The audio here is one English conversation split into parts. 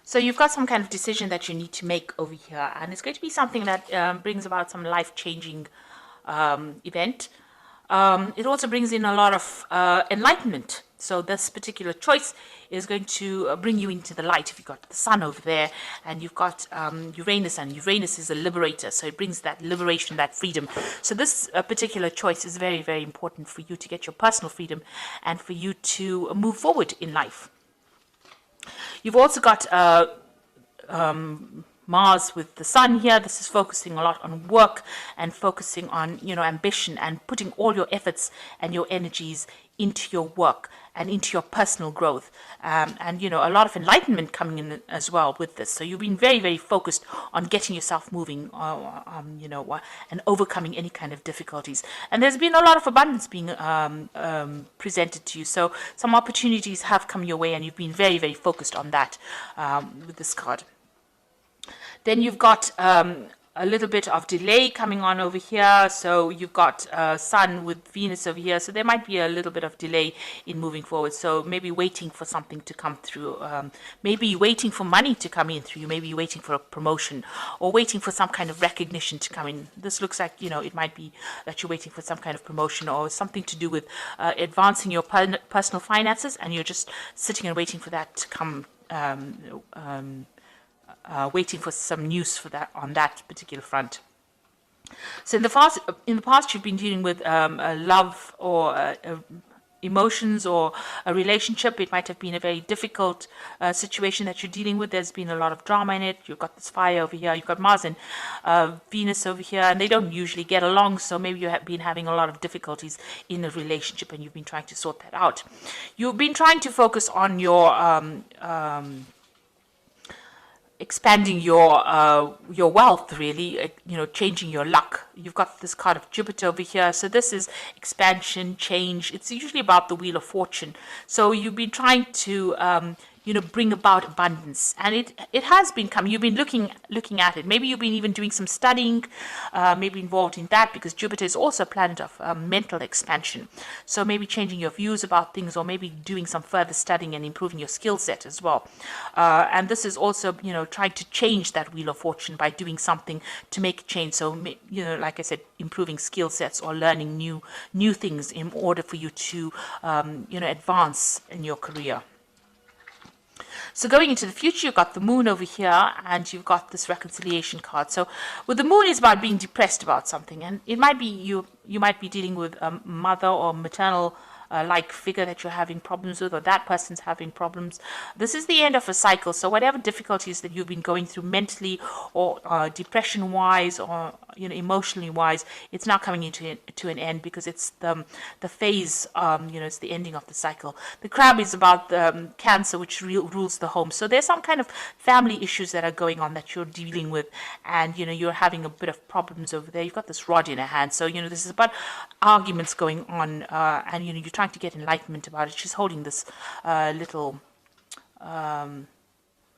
So you've got some kind of decision that you need to make over here, and it's going to be something that brings about some life-changing event. It also brings in a lot of enlightenment. So this particular choice is going to bring you into the light. If you've got the sun over there and you've got Uranus, and Uranus is a liberator, so it brings that liberation, that freedom. So this particular choice is very, very important for you to get your personal freedom and for you to move forward in life. You've also got Mars with the sun here. This is focusing a lot on work and focusing on, ambition and putting all your efforts and your energies into your work and into your personal growth. And, a lot of enlightenment coming in as well with this. So you've been very, very focused on getting yourself moving, and overcoming any kind of difficulties. And there's been a lot of abundance being presented to you. So some opportunities have come your way, and you've been very, very focused on that with this card. Then you've got a little bit of delay coming on over here. So you've got Sun with Venus over here. So there might be a little bit of delay in moving forward. So maybe waiting for something to come through. Maybe waiting for money to come in through you. Maybe waiting for a promotion or waiting for some kind of recognition to come in. This looks like, it might be that you're waiting for some kind of promotion or something to do with advancing your personal finances, and you're just sitting and waiting for that to come. Waiting for some news for that on that particular front. So in the past, you've been dealing with a love or emotions or a relationship. It might have been a very difficult situation that you're dealing with. There's been a lot of drama in it. You've got this fire over here. You've got Mars and Venus over here, and they don't usually get along. So maybe you have been having a lot of difficulties in a relationship, and you've been trying to sort that out. You've been trying to focus on your expanding your wealth, really, changing your luck. You've got this card of Jupiter over here. So this is expansion, change. It's usually about the Wheel of Fortune. So you've been trying to bring about abundance, and it has been coming. You've been looking at it. Maybe you've been even doing some studying, maybe involved in that, because Jupiter is also a planet of mental expansion. So maybe changing your views about things, or maybe doing some further studying and improving your skill set as well. And this is also, trying to change that Wheel of Fortune by doing something to make a change. So, like I said, improving skill sets or learning new things in order for you to, advance in your career. So going into the future, you've got the moon over here, and you've got this reconciliation card. So with the moon, is about being depressed about something, and it might be you might be dealing with a mother or maternal like figure that you're having problems with, or that person's having problems. This is the end of a cycle. So whatever difficulties that you've been going through mentally or depression wise or emotionally wise, it's now coming to an end, because it's the phase, it's the ending of the cycle. The crab is about the Cancer, which rules the home. So there's some kind of family issues that are going on that you're dealing with, and you're having a bit of problems over there. You've got this rod in a hand, so this is about arguments going on, and you're trying to get enlightenment about it. She's holding this little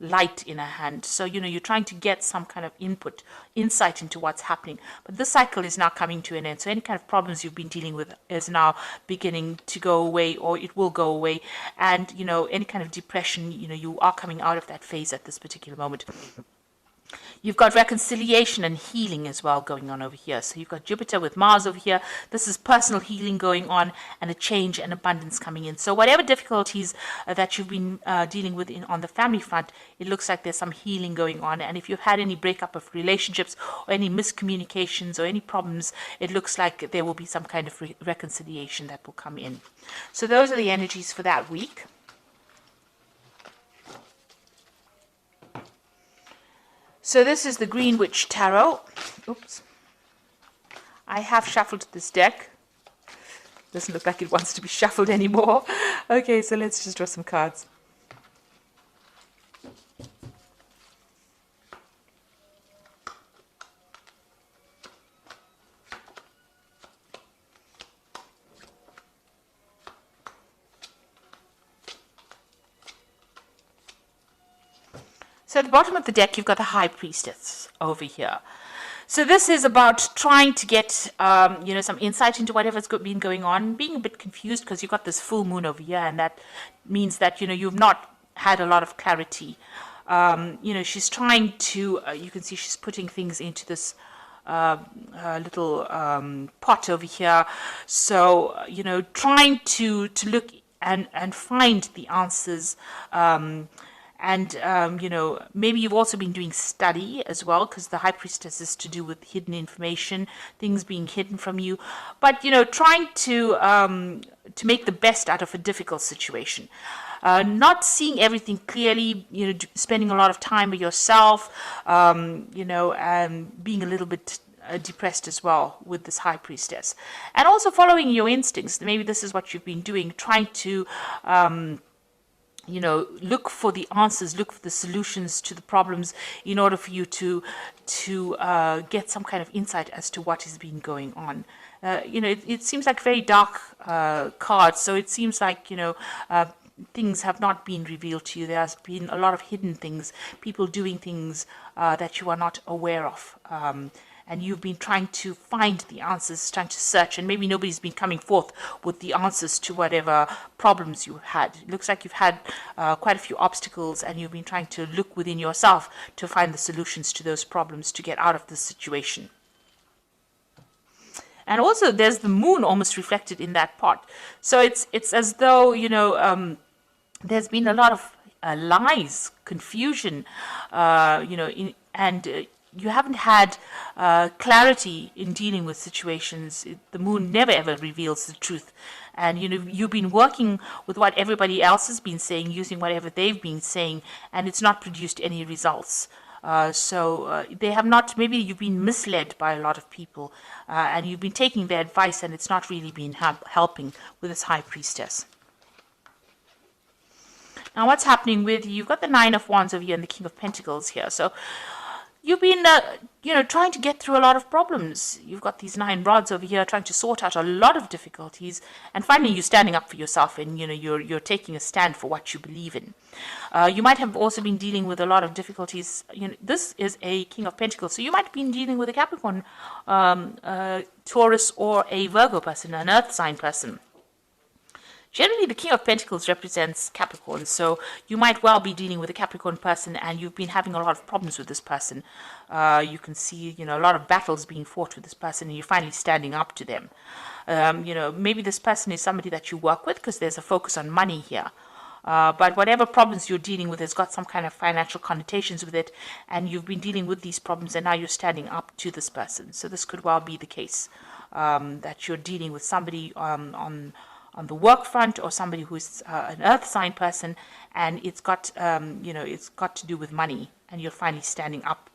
light in her hand. So, you're trying to get some kind of insight into what's happening. But this cycle is now coming to an end. So any kind of problems you've been dealing with is now beginning to go away, or it will go away. And, any kind of depression, you are coming out of that phase at this particular moment. You've got reconciliation and healing as well going on over here. So you've got Jupiter with Mars over here. This is personal healing going on, and a change and abundance coming in. So whatever difficulties that you've been dealing with on the family front, it looks like there's some healing going on. And if you've had any breakup of relationships or any miscommunications or any problems, it looks like there will be some kind of reconciliation that will come in. So those are the energies for that week. So this is the Green Witch Tarot. Oops. I have shuffled this deck. Doesn't look like it wants to be shuffled anymore. Okay, so let's just draw some cards. So at the bottom of the deck, you've got the High Priestess over here. So this is about trying to get, some insight into whatever's been going on, being a bit confused because you've got this full moon over here, and that means that, you've not had a lot of clarity She's trying to, you can see she's putting things into this little pot over here. So, trying to look and find the answers. Maybe you've also been doing study as well, because the high priestess is to do with hidden information, things being hidden from you. But, trying to make the best out of a difficult situation. Not seeing everything clearly, spending a lot of time with yourself, and being a little bit depressed as well with this high priestess. And also following your instincts. Maybe this is what you've been doing, trying to look for the answers, look for the solutions to the problems in order for you to get some kind of insight as to what has been going on. It seems like very dark cards, so it seems like, things have not been revealed to you. There has been a lot of hidden things, people doing things that you are not aware of. And you've been trying to find the answers, trying to search, and maybe nobody's been coming forth with the answers to whatever problems you had. It looks like you've had quite a few obstacles, and you've been trying to look within yourself to find the solutions to those problems to get out of this situation. And also there's the moon almost reflected in that pot. So it's as though, there's been a lot of lies, confusion, you haven't had clarity in dealing with situations. The moon never ever reveals the truth. And, you've been working with what everybody else has been saying, using whatever they've been saying, and it's not produced any results. They have not, maybe you've been misled by a lot of people, and you've been taking their advice, and it's not really been helping with this high priestess. Now, what's happening with you? You've got the Nine of Wands over here and the King of Pentacles here. So you've been, trying to get through a lot of problems. You've got these 9 rods over here trying to sort out a lot of difficulties. And finally, you're standing up for yourself, and, you're taking a stand for what you believe in. You might have also been dealing with a lot of difficulties. This is a King of Pentacles. So you might have been dealing with a Capricorn, Taurus, or a Virgo person, an earth sign person. Generally, the King of Pentacles represents Capricorn, so you might well be dealing with a Capricorn person, and you've been having a lot of problems with this person. You can see, a lot of battles being fought with this person, and you're finally standing up to them. Maybe this person is somebody that you work with, because there's a focus on money here. But whatever problems you're dealing with has got some kind of financial connotations with it, and you've been dealing with these problems, and now you're standing up to this person. So this could well be the case, that you're dealing with somebody on the work front, or somebody who's an earth sign person, and it's got it's got to do with money, and you're finally standing up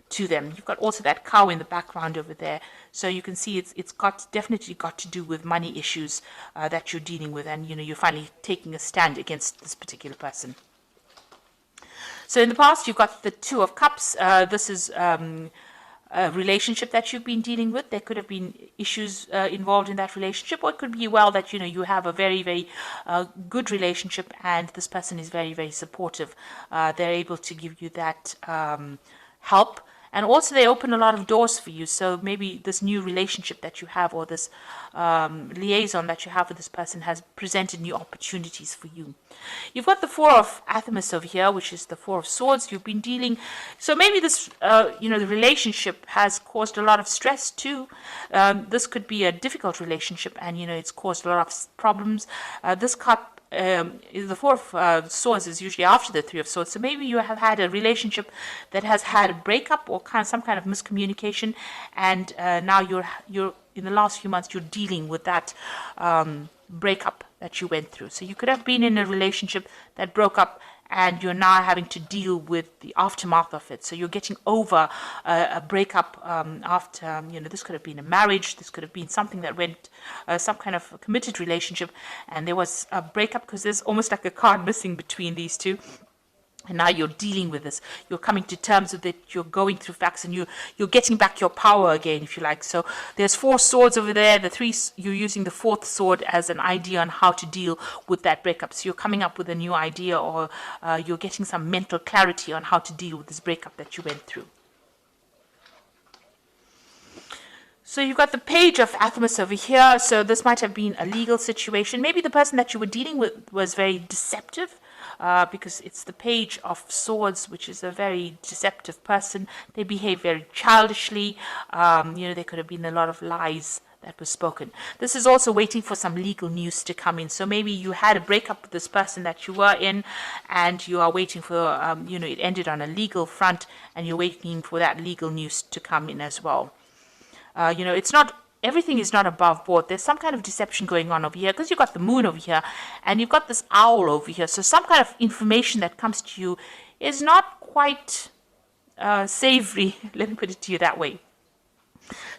to them. You've got also that cow in the background over there, so you can see it's definitely got to do with money issues that you're dealing with, and you're finally taking a stand against this particular person. So in the past, you've got the Two of Cups. This is a relationship that you've been dealing with. There could have been issues involved in that relationship, or it could be well that you have a very, very good relationship, and this person is very, very supportive. They're able to give you that help, and also they open a lot of doors for you. So maybe this new relationship that you have, or this liaison that you have with this person, has presented new opportunities for you. You've got the Four of Athamas over here, which is the Four of Swords. You've been dealing, so maybe this, the relationship has caused a lot of stress too. This could be a difficult relationship, and it's caused a lot of problems. This cup, the Four of Swords is usually after the Three of Swords. So maybe you have had a relationship that has had a breakup, or some kind of miscommunication, and now you're in the last few months you're dealing with that breakup that you went through. So you could have been in a relationship that broke up, and you're now having to deal with the aftermath of it. So you're getting over a breakup after, this could have been a marriage, this could have been something that went, some kind of a committed relationship, and there was a breakup, because there's almost like a card missing between these two. And now you're dealing with this. You're coming to terms with it. You're going through facts, and you're getting back your power again, if you like. So there's 4 swords over there. The 3, you're using the 4th sword as an idea on how to deal with that breakup. So you're coming up with a new idea, or you're getting some mental clarity on how to deal with this breakup that you went through. So you've got the Page of Athamas over here. So this might have been a legal situation. Maybe the person that you were dealing with was very deceptive. because it's the Page of Swords, which is a very deceptive person. They behave very childishly. There could have been a lot of lies that was spoken. This is also waiting for some legal news to come in. So maybe you had a breakup with this person that you were in, and you are waiting for, it ended on a legal front, and you're waiting for that legal news to come in as well. It's not, everything is not above board. There's some kind of deception going on over here, because you've got the moon over here, and you've got this owl over here. So some kind of information that comes to you is not quite savory, let me put it to you that way.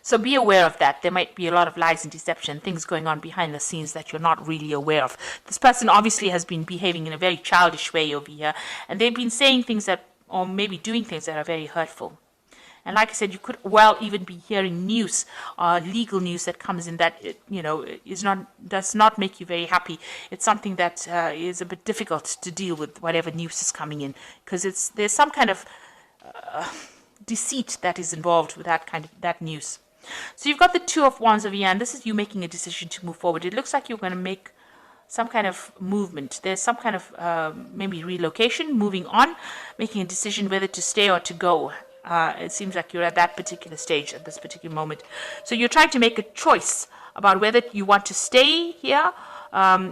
So be aware of that. There might be a lot of lies and deception, things going on behind the scenes that you're not really aware of. This person obviously has been behaving in a very childish way over here, and they've been saying things that, or maybe doing things that are very hurtful. And like I said, you could well even be hearing news, legal news that comes in that, does not make you very happy. It's something that is a bit difficult to deal with, whatever news is coming in, because there's some kind of deceit that is involved with that news. So you've got the Two of Wands over here, and this is you making a decision to move forward. It looks like you're going to make some kind of movement. There's some kind of maybe relocation, moving on, making a decision whether to stay or to go. It seems like you're at that particular stage at this particular moment. So you're trying to make a choice about whether you want to stay here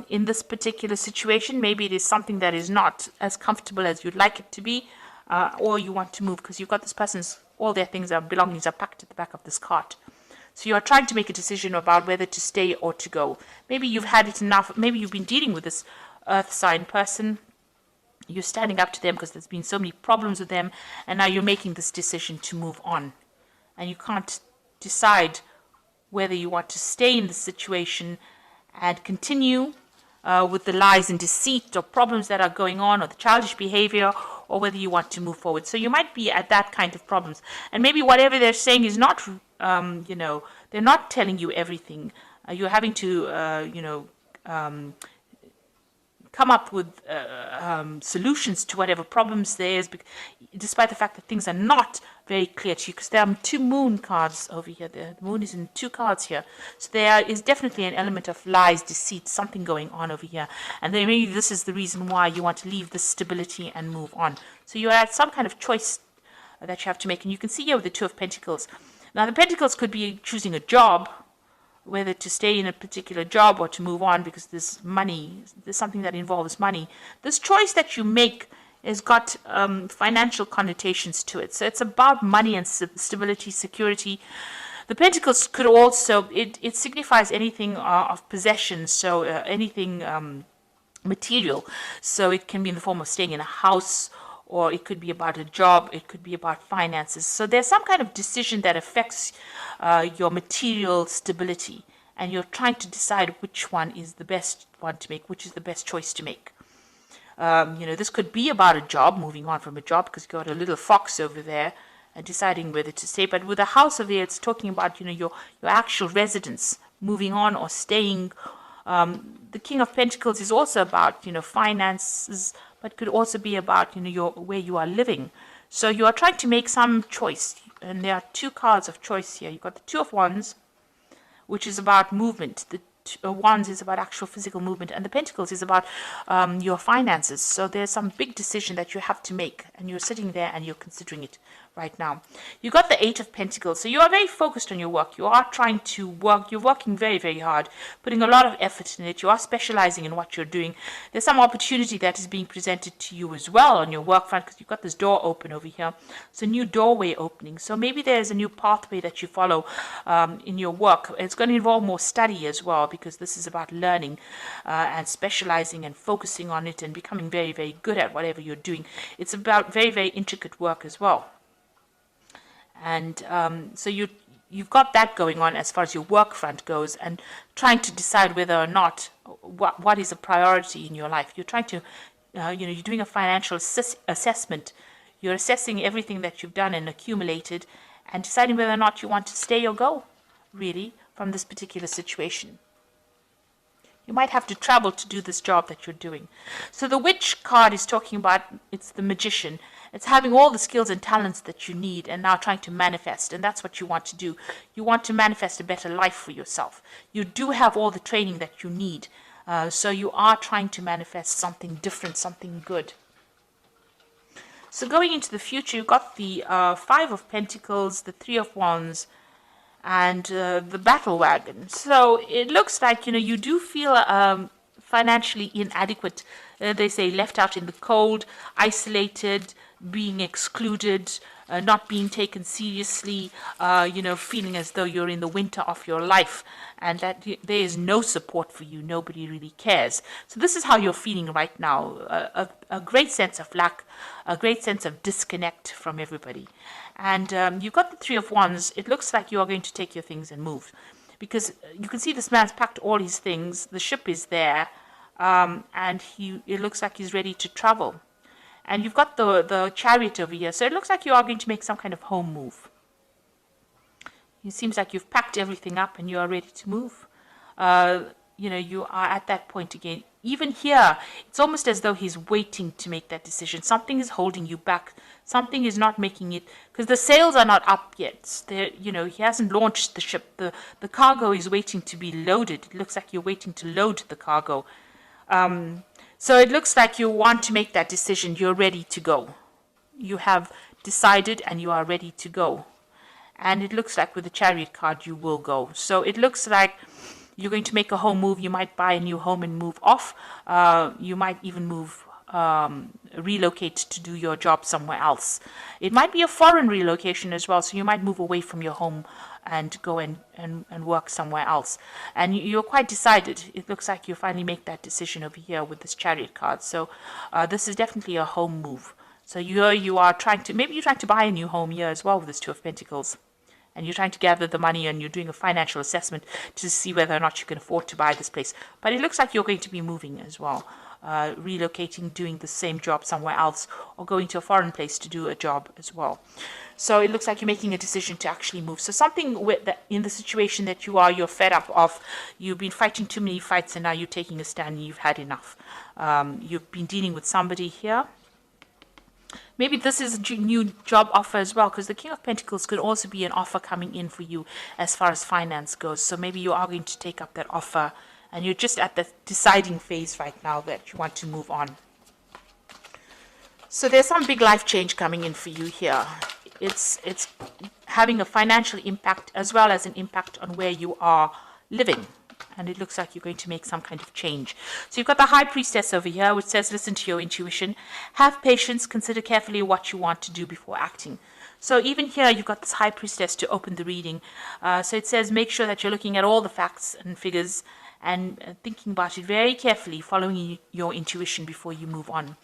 in this particular situation. Maybe it is something that is not as comfortable as you'd like it to be, or you want to move because you've got this person's, all their things, their belongings are packed at the back of this cart. So you are trying to make a decision about whether to stay or to go. Maybe you've had it enough. Maybe you've been dealing with this earth sign person. You're standing up to them because there's been so many problems with them, and now you're making this decision to move on. And you can't decide whether you want to stay in the situation and continue with the lies and deceit or problems that are going on, or the childish behavior, or whether you want to move forward. So you might be at that kind of problems. And maybe whatever they're saying is not, they're not telling you everything. You're having to, come up with solutions to whatever problems there is, despite the fact that things are not very clear to you, because there are two moon cards over here. The moon is in two cards here. So there is definitely an element of lies, deceit, something going on over here. And then maybe this is the reason why you want to leave this stability and move on. So you're at some kind of choice that you have to make. And you can see here with the Two of Pentacles. Now the Pentacles could be choosing a job, whether to stay in a particular job or to move on because there's money, there's something that involves money. This choice that you make has got financial connotations to it. So it's about money and stability, security. The Pentacles could also, it signifies anything of possession, so anything material. So it can be in the form of staying in a house, or it could be about a job, it could be about finances. So there's some kind of decision that affects your material stability, and you're trying to decide which one is the best one to make, which is the best choice to make. This could be about a job, moving on from a job, because you've got a little fox over there and deciding whether to stay. But with a house over here, it's talking about, your actual residence, moving on or staying. The King of Pentacles is also about, finances, but could also be about, where you are living. So you are trying to make some choice, and there are two cards of choice here. You've got the Two of Wands, which is about movement. The Wands is about actual physical movement, and the Pentacles is about your finances. So there's some big decision that you have to make, and you're sitting there and you're considering it right now. You got the Eight of Pentacles, so you are very focused on your work. You are trying to work. You're working very, very hard, putting a lot of effort in it. You are specializing in what you're doing. There's some opportunity that is being presented to you as well on your work front, because you've got this door open over here. It's a new doorway opening. So maybe there's a new pathway that you follow in your work. It's going to involve more study as well, because this is about learning and specializing and focusing on it and becoming very, very good at whatever you're doing. It's about very, very intricate work as well. And so you've got that going on as far as your work front goes, and trying to decide whether or not what is a priority in your life. You're trying to, you're doing a financial assessment. You're assessing everything that you've done and accumulated, and deciding whether or not you want to stay or go, really, from this particular situation. You might have to travel to do this job that you're doing. So the Witch card is talking about, it's the magician. It's having all the skills and talents that you need and now trying to manifest. And that's what you want to do. You want to manifest a better life for yourself. You do have all the training that you need. So you are trying to manifest something different, something good. So going into the future, you've got the Five of Pentacles, the Three of Wands, and the Battle Wagon. So it looks like, you do feel financially inadequate. They say left out in the cold, isolated, being excluded, not being taken seriously, feeling as though you're in the winter of your life and that there is no support for you. Nobody really cares. So this is how you're feeling right now. A great sense of lack, a great sense of disconnect from everybody. And you've got the Three of Wands. It looks like you are going to take your things and move. Because you can see this man's packed all his things. The ship is there. And it looks like he's ready to travel. And you've got the Chariot over here. So it looks like you are going to make some kind of home move. It seems like you've packed everything up and you are ready to move. You are at that point again. Even here, it's almost as though he's waiting to make that decision. Something is holding you back. Something is not making it, because the sails are not up yet. He hasn't launched the ship. The cargo is waiting to be loaded. It looks like you're waiting to load the cargo. So it looks like you want to make that decision. You're ready to go. You have decided and you are ready to go. And it looks like with the Chariot card, you will go. So it looks like you're going to make a home move. You might buy a new home and move off. You might even relocate to do your job somewhere else. It might be a foreign relocation as well. So you might move away from your home and go and work somewhere else. And you're quite decided. It looks like you finally make that decision over here with this Chariot card. So this is definitely a home move. So you are trying to buy a new home here as well with this Two of Pentacles. And you're trying to gather the money and you're doing a financial assessment to see whether or not you can afford to buy this place. But it looks like you're going to be moving as well. Relocating, doing the same job somewhere else, or going to a foreign place to do a job as well. So it looks like you're making a decision to actually move. So something in the situation that you're fed up of. You've been fighting too many fights and now you're taking a stand and you've had enough. You've been dealing with somebody here. Maybe this is a new job offer as well, because the King of Pentacles could also be an offer coming in for you as far as finance goes. So maybe you are going to take up that offer and you're just at the deciding phase right now that you want to move on. So there's some big life change coming in for you here. It's having a financial impact as well as an impact on where you are living. And it looks like you're going to make some kind of change. So you've got the High Priestess over here, which says, listen to your intuition. Have patience. Consider carefully what you want to do before acting. So even here, you've got this High Priestess to open the reading. So it says, make sure that you're looking at all the facts and figures and thinking about it very carefully, following your intuition before you move on.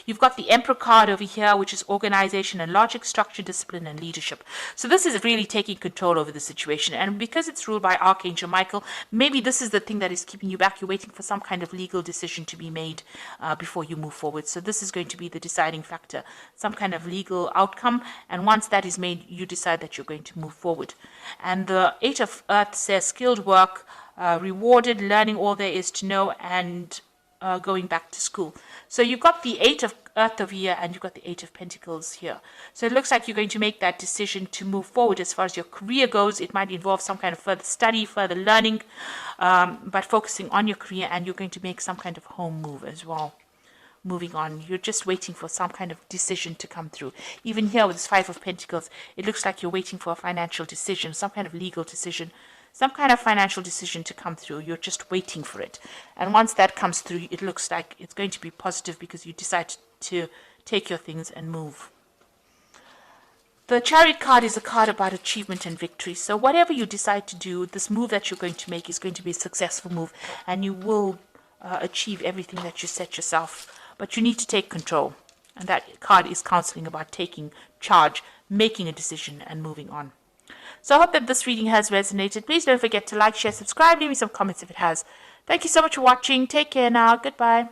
You've got the Emperor card over here, which is organization and logic, structure, discipline, and leadership. So this is really taking control over the situation. And because it's ruled by Archangel Michael, maybe this is the thing that is keeping you back. You're waiting for some kind of legal decision to be made before you move forward. So this is going to be the deciding factor, some kind of legal outcome. And once that is made, you decide that you're going to move forward. And the Eight of Earth says skilled work, rewarded, learning all there is to know, and going back to school. So you've got the Eight of Earth over here and you've got the Eight of Pentacles here. So it looks like you're going to make that decision to move forward as far as your career goes. It might involve some kind of further study, further learning, but focusing on your career, and you're going to make some kind of home move as well. Moving on, you're just waiting for some kind of decision to come through. Even here with this Five of Pentacles, it looks like you're waiting for a financial decision, some kind of legal decision, some kind of financial decision to come through. You're just waiting for it. And once that comes through, it looks like it's going to be positive because you decide to take your things and move. The Chariot card is a card about achievement and victory. So whatever you decide to do, this move that you're going to make is going to be a successful move, and you will achieve everything that you set yourself. But you need to take control. And that card is counseling about taking charge, making a decision, and moving on. So I hope that this reading has resonated. Please don't forget to like, share, subscribe, leave me some comments if it has. Thank you so much for watching. Take care now. Goodbye.